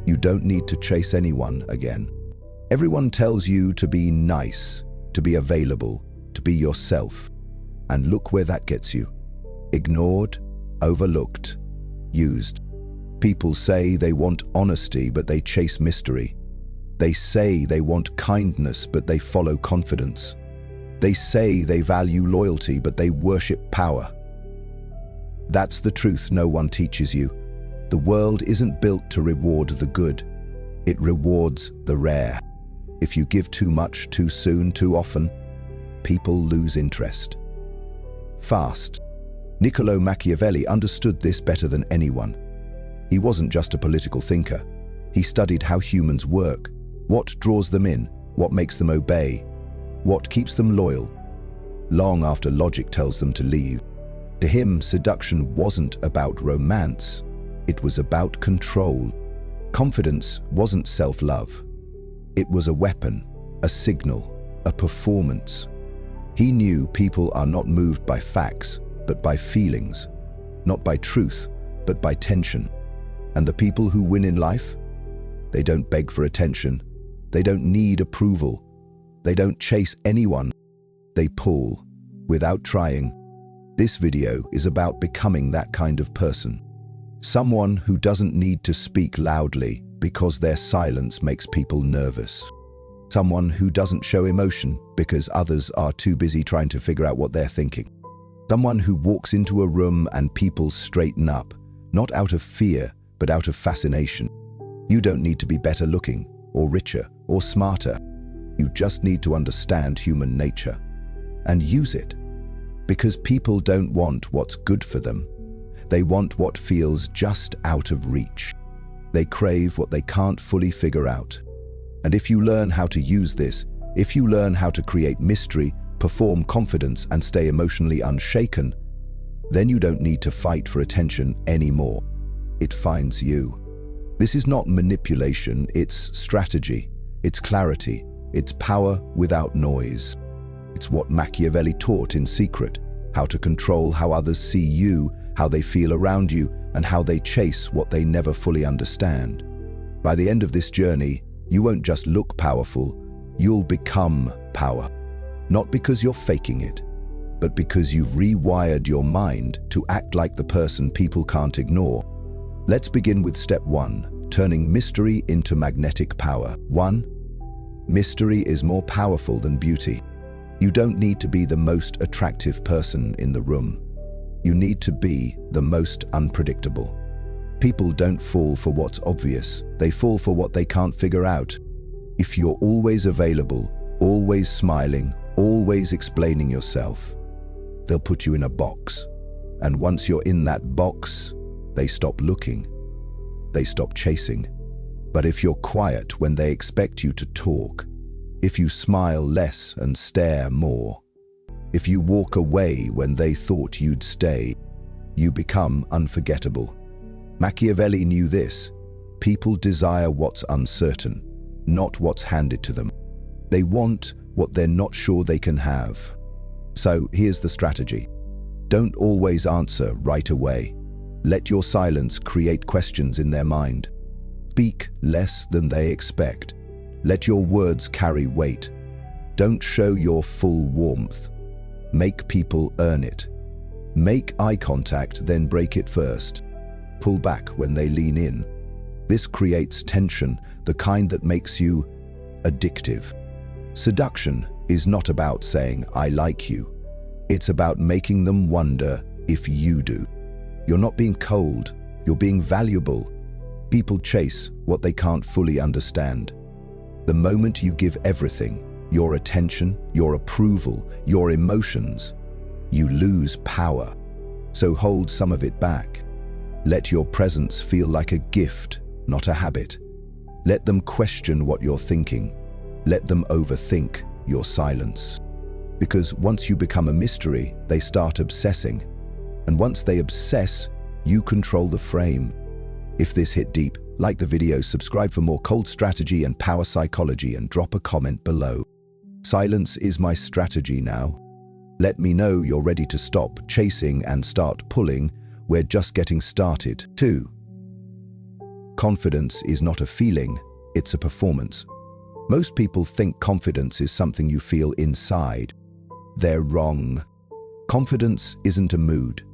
You don't need to chase anyone again. Everyone tells you to be nice, to be available, to be yourself. And look where that gets you. Ignored, overlooked, used. People say they want honesty, but they chase mystery. They say they want kindness, but they follow confidence. They say they value loyalty, but they worship power. That's the truth no one teaches you. The world isn't built to reward the good. It rewards the rare. If you give too much, too soon, too often, people lose interest. Fast. Niccolò Machiavelli understood this better than anyone. He wasn't just a political thinker. He studied how humans work, what draws them in, what makes them obey, what keeps them loyal, long after logic tells them to leave. To him, seduction wasn't about romance. It was about control. Confidence wasn't self-love. It was a weapon, a signal, a performance. He knew people are not moved by facts, but by feelings. Not by truth, but by tension. And the people who win in life? They don't beg for attention. They don't need approval. They don't chase anyone. They pull, without trying. This video is about becoming that kind of person. Someone who doesn't need to speak loudly because their silence makes people nervous. Someone who doesn't show emotion because others are too busy trying to figure out what they're thinking. Someone who walks into a room and people straighten up, not out of fear, but out of fascination. You don't need to be better looking, or richer, or smarter. You just need to understand human nature and use it. Because people don't want what's good for them. They want what feels just out of reach. They crave what they can't fully figure out. And if you learn how to use this, if you learn how to create mystery, perform confidence, and stay emotionally unshaken, then you don't need to fight for attention anymore. It finds you. This is not manipulation, it's strategy, it's clarity, it's power without noise. It's what Machiavelli taught in secret, how to control how others see you, how they feel around you, and how they chase what they never fully understand. By the end of this journey, you won't just look powerful, you'll become power. Not because you're faking it, but because you've rewired your mind to act like the person people can't ignore. Let's begin with step 1, turning mystery into magnetic power. 1. Mystery is more powerful than beauty. You don't need to be the most attractive person in the room. You need to be the most unpredictable. People don't fall for what's obvious, they fall for what they can't figure out. If you're always available, always smiling, always explaining yourself, they'll put you in a box. And once you're in that box, they stop looking. They stop chasing. But if you're quiet when they expect you to talk, if you smile less and stare more, if you walk away when they thought you'd stay, you become unforgettable. Machiavelli knew this. People desire what's uncertain, not what's handed to them. They want what they're not sure they can have. So here's the strategy. Don't always answer right away. Let your silence create questions in their mind. Speak less than they expect. Let your words carry weight. Don't show your full warmth. Make people earn it. Make eye contact, then break it first. Pull back when they lean in. This creates tension, the kind that makes you addictive. Seduction is not about saying, "I like you." It's about making them wonder if you do. You're not being cold, you're being valuable. People chase what they can't fully understand. The moment you give everything, your attention, your approval, your emotions, you lose power. So hold some of it back. Let your presence feel like a gift, not a habit. Let them question what you're thinking. Let them overthink your silence. Because once you become a mystery, they start obsessing. And once they obsess, you control the frame. If this hit deep, like the video, subscribe for more cold strategy and power psychology, and drop a comment below. Silence is my strategy now. Let me know you're ready to stop chasing and start pulling. We're just getting started. 2. Confidence is not a feeling, it's a performance. Most people think confidence is something you feel inside. They're wrong. Confidence isn't a mood.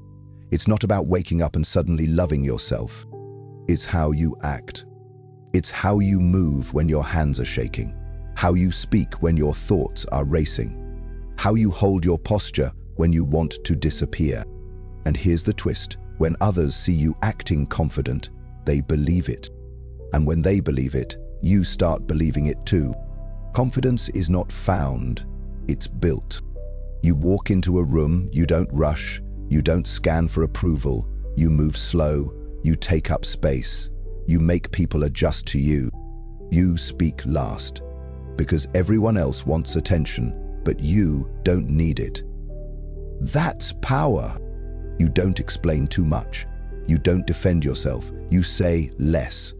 It's not about waking up and suddenly loving yourself. It's how you act. It's how you move when your hands are shaking, how you speak when your thoughts are racing, how you hold your posture when you want to disappear. And here's the twist. When others see you acting confident, they believe it. And when they believe it, you start believing it too. Confidence is not found, it's built. You walk into a room, you don't rush, you don't scan for approval, you move slow, you take up space, you make people adjust to you. You speak last, because everyone else wants attention, but you don't need it. That's power. You don't explain too much. You don't defend yourself. You say less.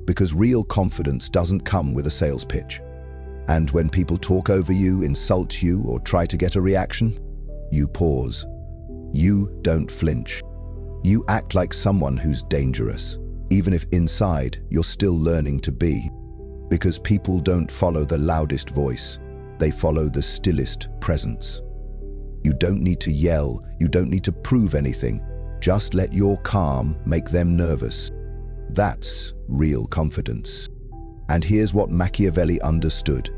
Because real confidence doesn't come with a sales pitch. And when people talk over you, insult you, or try to get a reaction, you pause. You don't flinch. You act like someone who's dangerous, even if inside you're still learning to be. Because people don't follow the loudest voice. They follow the stillest presence. You don't need to yell, you don't need to prove anything. Just let your calm make them nervous. That's real confidence. And here's what Machiavelli understood.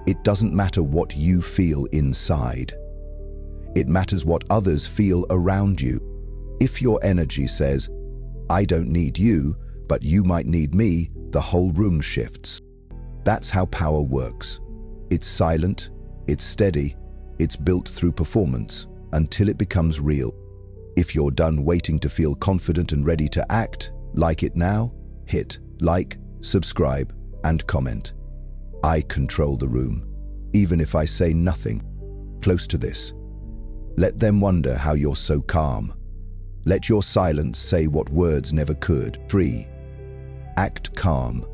It doesn't matter what you feel inside. It matters what others feel around you. If your energy says, I don't need you, but you might need me, the whole room shifts. That's how power works. It's silent, it's steady, it's built through performance until it becomes real. If you're done waiting to feel confident and ready to act, like it now, hit like, subscribe, and comment. I control the room, even if I say nothing. Close to this. Let them wonder how you're so calm. Let your silence say what words never could. 3. Act calm.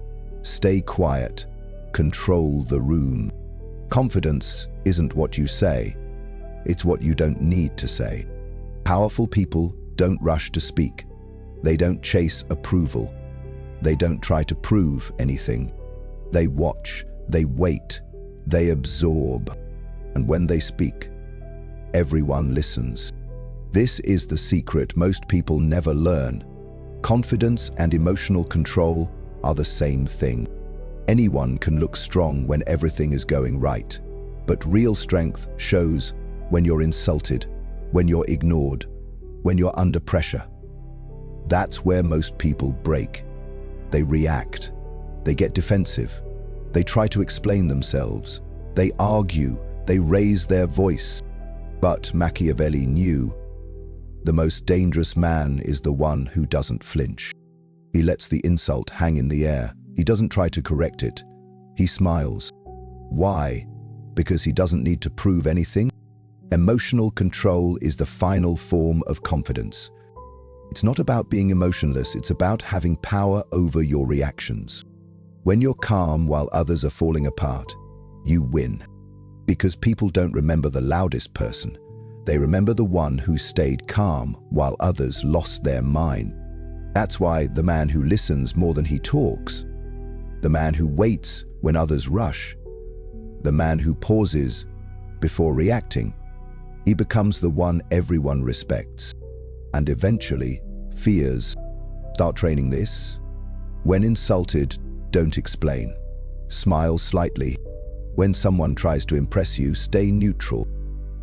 Stay quiet. Control the room. Confidence isn't what you say. It's what you don't need to say. Powerful people don't rush to speak. They don't chase approval. They don't try to prove anything. They watch, they wait, they absorb. And when they speak, everyone listens. This is the secret most people never learn. Confidence and emotional control are the same thing. Anyone can look strong when everything is going right, but real strength shows when you're insulted, when you're ignored, when you're under pressure. That's where most people break. They react, they get defensive, they try to explain themselves, they argue, they raise their voice. But Machiavelli knew the most dangerous man is the one who doesn't flinch. He lets the insult hang in the air. He doesn't try to correct it. He smiles. Why? Because he doesn't need to prove anything? Emotional control is the final form of confidence. It's not about being emotionless, it's about having power over your reactions. When you're calm while others are falling apart, you win. Because people don't remember the loudest person. They remember the one who stayed calm while others lost their mind. That's why the man who listens more than he talks, the man who waits when others rush, the man who pauses before reacting, he becomes the one everyone respects and eventually fears. Start training this. When insulted, don't explain. Smile slightly. When someone tries to impress you, stay neutral.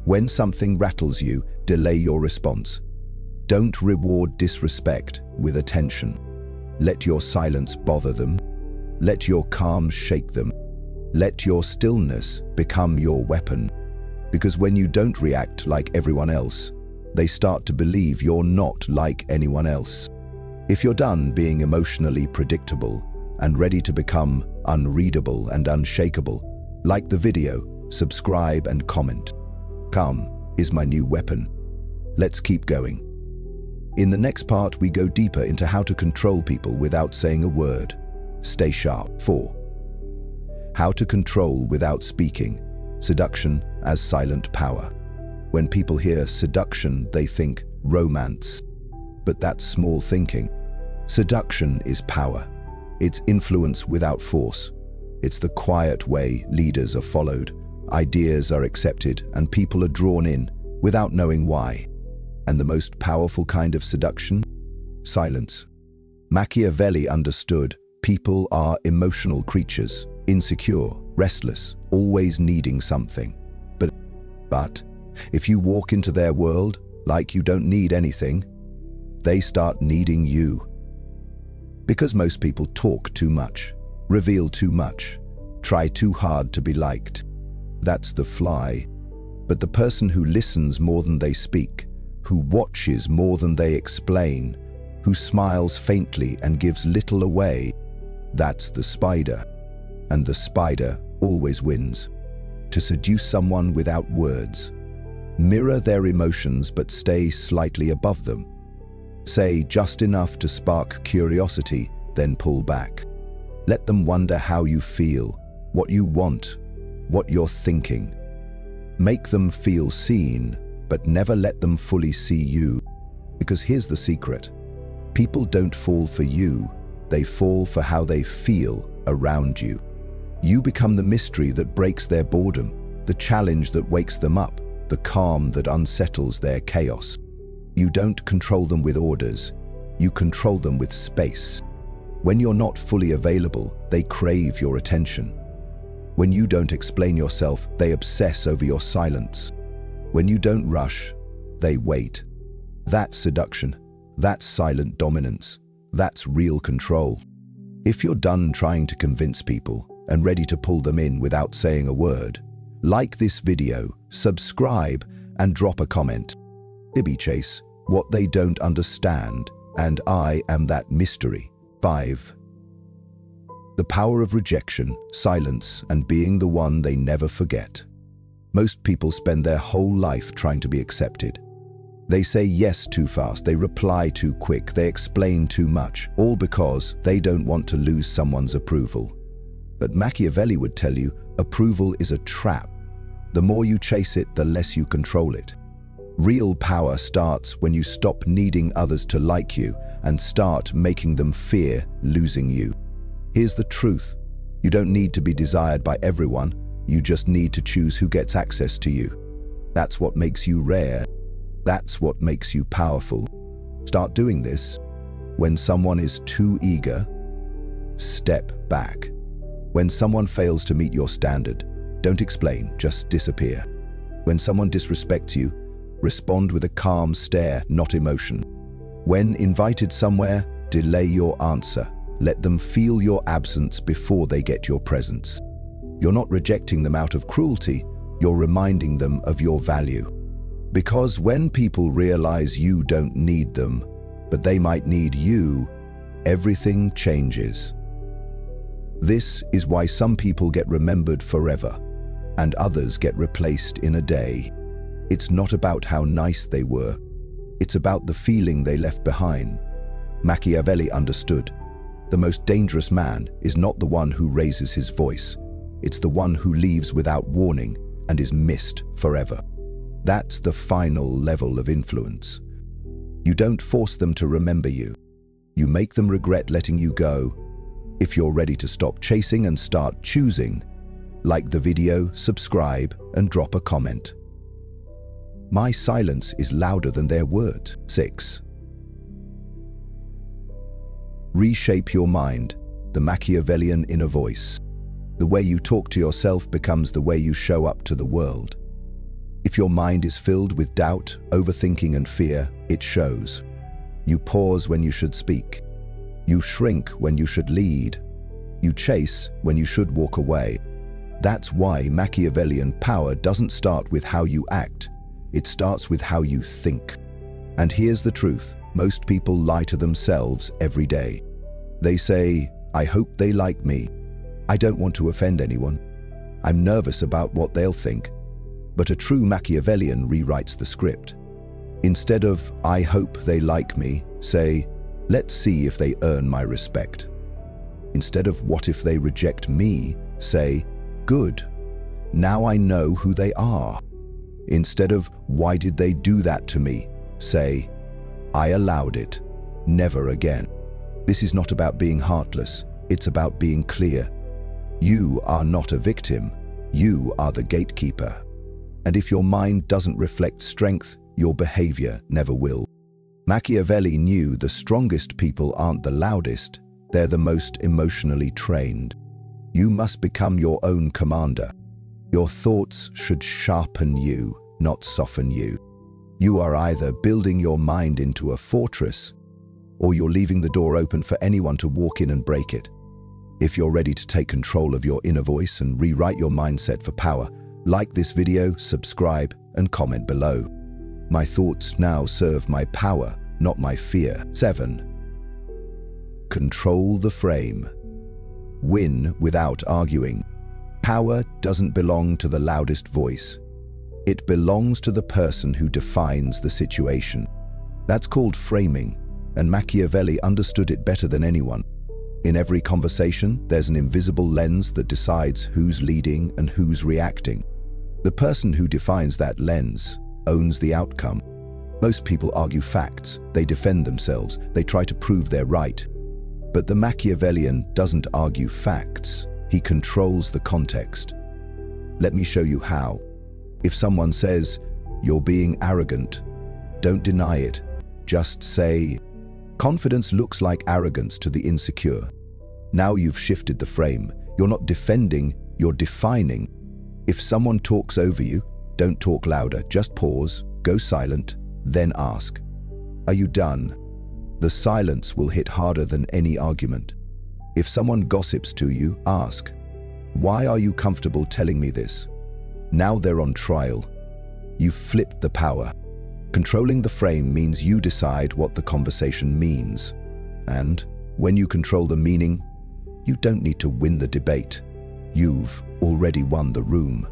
When something rattles you, delay your response. Don't reward disrespect with attention. Let your silence bother them. Let your calm shake them. Let your stillness become your weapon. Because when you don't react like everyone else, they start to believe you're not like anyone else. If you're done being emotionally predictable and ready to become unreadable and unshakable, like the video, subscribe and comment. Calm is my new weapon. Let's keep going. In the next part, we go deeper into how to control people without saying a word. Stay sharp. 4. How to control without speaking. Seduction as silent power. When people hear seduction, they think romance. But that's small thinking. Seduction is power. It's influence without force. It's the quiet way leaders are followed, ideas are accepted, and people are drawn in without knowing why. And the most powerful kind of seduction? Silence. Machiavelli understood people are emotional creatures, insecure, restless, always needing something. But if you walk into their world like you don't need anything, they start needing you. Because most people talk too much, reveal too much, try too hard to be liked. That's the fly. But the person who listens more than they speak, who watches more than they explain, who smiles faintly and gives little away, that's the spider. And the spider always wins. To seduce someone without words. Mirror their emotions but stay slightly above them. Say just enough to spark curiosity, then pull back. Let them wonder how you feel, what you want, what you're thinking. Make them feel seen, but never let them fully see you. Because here's the secret. People don't fall for you, they fall for how they feel around you. You become the mystery that breaks their boredom, the challenge that wakes them up, the calm that unsettles their chaos. You don't control them with orders, you control them with space. When you're not fully available, they crave your attention. When you don't explain yourself, they obsess over your silence. When you don't rush, they wait. That's seduction. That's silent dominance. That's real control. If you're done trying to convince people and ready to pull them in without saying a word, like this video, subscribe, and drop a comment. Ibby Chase, what they don't understand, and I am that mystery. 5. The power of rejection, silence, and being the one they never forget. Most people spend their whole life trying to be accepted. They say yes too fast, they reply too quick, they explain too much, all because they don't want to lose someone's approval. But Machiavelli would tell you, approval is a trap. The more you chase it, the less you control it. Real power starts when you stop needing others to like you and start making them fear losing you. Here's the truth. You don't need to be desired by everyone. You just need to choose who gets access to you. That's what makes you rare. That's what makes you powerful. Start doing this. When someone is too eager, step back. When someone fails to meet your standard, don't explain, just disappear. When someone disrespects you, respond with a calm stare, not emotion. When invited somewhere, delay your answer. Let them feel your absence before they get your presence. You're not rejecting them out of cruelty, you're reminding them of your value. Because when people realize you don't need them, but they might need you, everything changes. This is why some people get remembered forever, and others get replaced in a day. It's not about how nice they were, it's about the feeling they left behind. Machiavelli understood. The most dangerous man is not the one who raises his voice. It's the one who leaves without warning and is missed forever. That's the final level of influence. You don't force them to remember you. You make them regret letting you go. If you're ready to stop chasing and start choosing, like the video, subscribe, and drop a comment. My silence is louder than their words. 6. Reshape your mind, the Machiavellian inner voice. The way you talk to yourself becomes the way you show up to the world. If your mind is filled with doubt, overthinking, and fear, it shows. You pause when you should speak. You shrink when you should lead. You chase when you should walk away. That's why Machiavellian power doesn't start with how you act. It starts with how you think. And here's the truth. Most people lie to themselves every day. They say, I hope they like me. I don't want to offend anyone. I'm nervous about what they'll think. But a true Machiavellian rewrites the script. Instead of, I hope they like me, say, let's see if they earn my respect. Instead of, what if they reject me, say, good. now I know who they are. Instead of, why did they do that to me? Say, I allowed it. Never again. This is not about being heartless. It's about being clear. You are not a victim. You are the gatekeeper. And if your mind doesn't reflect strength, your behavior never will. Machiavelli knew the strongest people aren't the loudest, they're the most emotionally trained. You must become your own commander. Your thoughts should sharpen you, not soften you. You are either building your mind into a fortress, or you're leaving the door open for anyone to walk in and break it. If you're ready to take control of your inner voice and rewrite your mindset for power, like this video, subscribe, and comment below. My thoughts now serve my power, not my fear. 7. Control the frame. Win without arguing. Power doesn't belong to the loudest voice. It belongs to the person who defines the situation. That's called framing, and Machiavelli understood it better than anyone. In every conversation, there's an invisible lens that decides who's leading and who's reacting. The person who defines that lens owns the outcome. Most people argue facts, they defend themselves, they try to prove they're right. But the Machiavellian doesn't argue facts, he controls the context. Let me show you how. If someone says, "You're being arrogant," don't deny it, just say, "Confidence looks like arrogance to the insecure." Now you've shifted the frame. You're not defending, you're defining. If someone talks over you, don't talk louder, just pause, go silent, then ask, "Are you done?" The silence will hit harder than any argument. If someone gossips to you, ask, "Why are you comfortable telling me this?" Now they're on trial. You've flipped the power. Controlling the frame means you decide what the conversation means. And when you control the meaning, you don't need to win the debate. You've already won the room.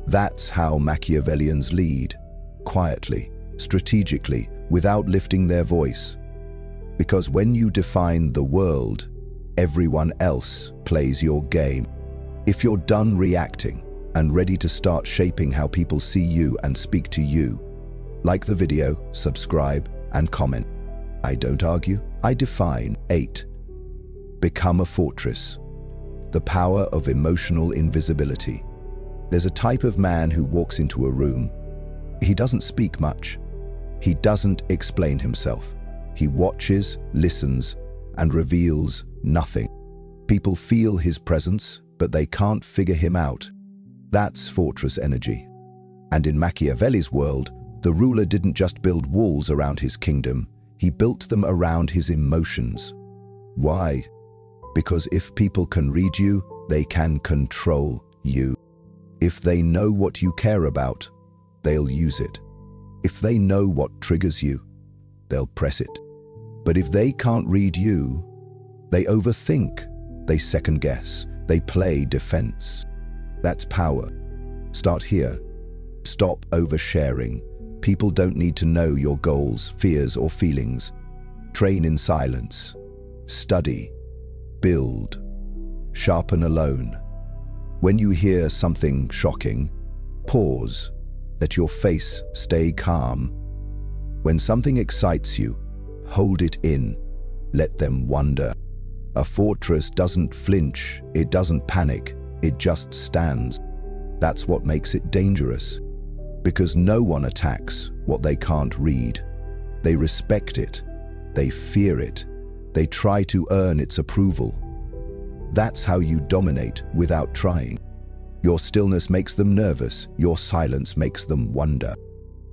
That's how Machiavellians lead, quietly, strategically, without lifting their voice. Because when you define the world, everyone else plays your game. If you're done reacting and ready to start shaping how people see you and speak to you, like the video, subscribe, and comment. I don't argue, I define. 8. Become a fortress. The power of emotional invisibility. There's a type of man who walks into a room. He doesn't speak much. He doesn't explain himself. He watches, listens, and reveals nothing. People feel his presence, but they can't figure him out. That's fortress energy. And in Machiavelli's world, the ruler didn't just build walls around his kingdom, he built them around his emotions. Why? Because if people can read you, they can control you. If they know what you care about, they'll use it. If they know what triggers you, they'll press it. But if they can't read you, they overthink, they second guess, they play defense. That's power. Start here. Stop oversharing. People don't need to know your goals, fears, or feelings. Train in silence. Study. Build. Sharpen alone. When you hear something shocking, pause. Let your face stay calm. When something excites you, hold it in. Let them wonder. A fortress doesn't flinch, it doesn't panic, it just stands. That's what makes it dangerous. Because no one attacks what they can't read. They respect it. They fear it. They try to earn its approval. That's how you dominate without trying. Your stillness makes them nervous, your silence makes them wonder.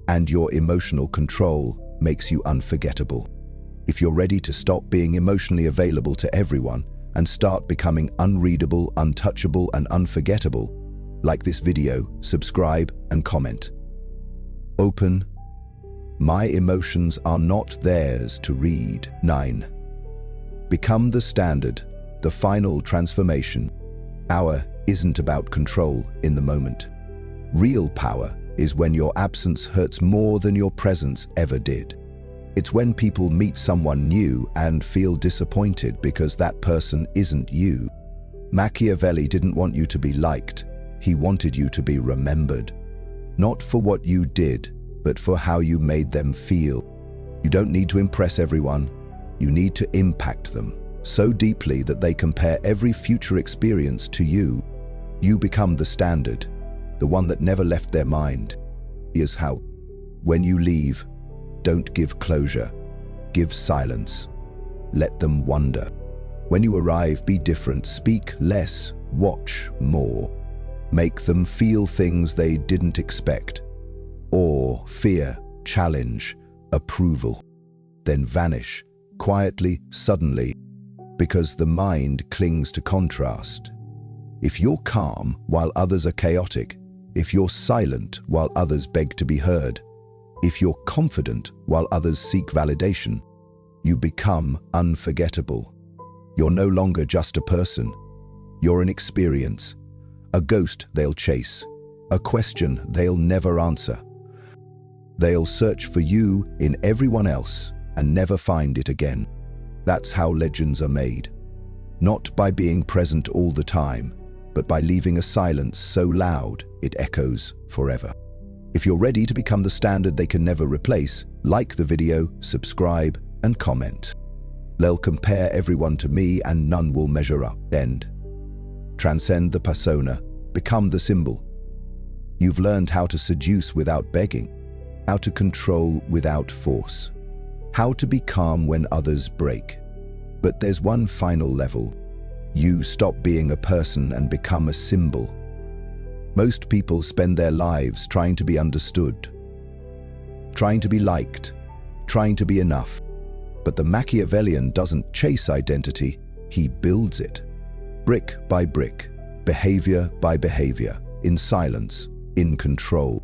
And your emotional control makes you unforgettable. If you're ready to stop being emotionally available to everyone and start becoming unreadable, untouchable, and unforgettable, like this video, subscribe, and comment. Open. My emotions are not theirs to read. 9. Become the standard, the final transformation. Power isn't about control in the moment. Real power is when your absence hurts more than your presence ever did. It's when people meet someone new and feel disappointed because that person isn't you. Machiavelli didn't want you to be liked. He wanted you to be remembered, not for what you did, but for how you made them feel. You don't need to impress everyone. You need to impact them so deeply that they compare every future experience to you. You become the standard, the one that never left their mind. Here's how. When you leave, don't give closure. Give silence. Let them wonder. When you arrive, be different. Speak less. Watch more. Make them feel things they didn't expect. Awe, fear, challenge, approval. Then vanish, quietly, suddenly, because the mind clings to contrast. If you're calm while others are chaotic, if you're silent while others beg to be heard, if you're confident while others seek validation, you become unforgettable. You're no longer just a person. You're an experience, a ghost they'll chase, a question they'll never answer. They'll search for you in everyone else and never find it again. That's how legends are made. Not by being present all the time, but by leaving a silence so loud it echoes forever. If you're ready to become the standard they can never replace, like the video, subscribe, and comment. They'll compare everyone to me and none will measure up. End. Transcend the persona. Become the symbol. You've learned how to seduce without begging, how to control without force, how to be calm when others break. But there's one final level. You stop being a person and become a symbol. Most people spend their lives trying to be understood, trying to be liked, trying to be enough. But the Machiavellian doesn't chase identity, he builds it. Brick by brick, behavior by behavior, in silence, in control.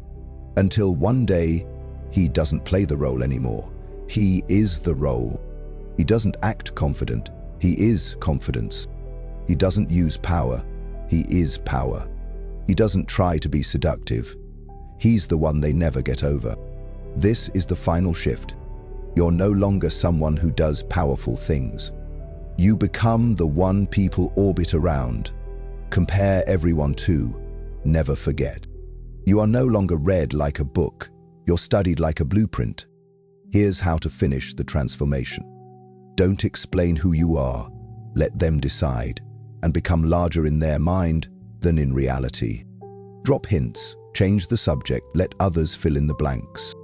Until one day, he doesn't play the role anymore. He is the role. He doesn't act confident, he is confidence. He doesn't use power, he is power. He doesn't try to be seductive. He's the one they never get over. This is the final shift. You're no longer someone who does powerful things. You become the one people orbit around, compare everyone to, never forget. You are no longer read like a book, you're studied like a blueprint. Here's how to finish the transformation. Don't explain who you are, let them decide, and become larger in their mind than in reality. Drop hints, change the subject, let others fill in the blanks.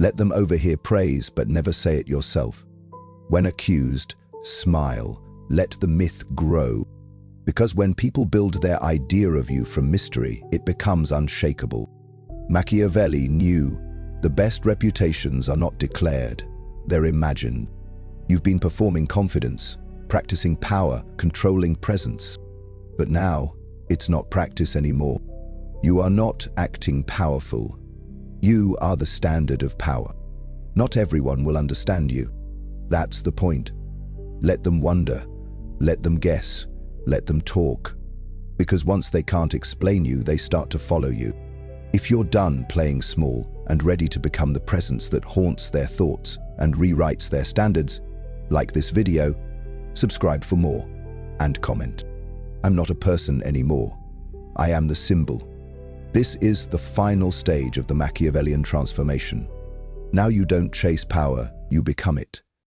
Let them overhear praise but never say it yourself. When accused, smile, let the myth grow. Because when people build their idea of you from mystery, it becomes unshakable. Machiavelli knew the best reputations are not declared, they're imagined. You've been performing confidence, practicing power, controlling presence. But now, it's not practice anymore. You are not acting powerful. You are the standard of power. Not everyone will understand you. That's the point. Let them wonder, let them guess, let them talk. Because once they can't explain you, they start to follow you. If you're done playing small and ready to become the presence that haunts their thoughts and rewrites their standards, like this video, subscribe for more, and comment. I'm not a person anymore. I am the symbol. This is the final stage of the Machiavellian transformation. Now you don't chase power, you become it.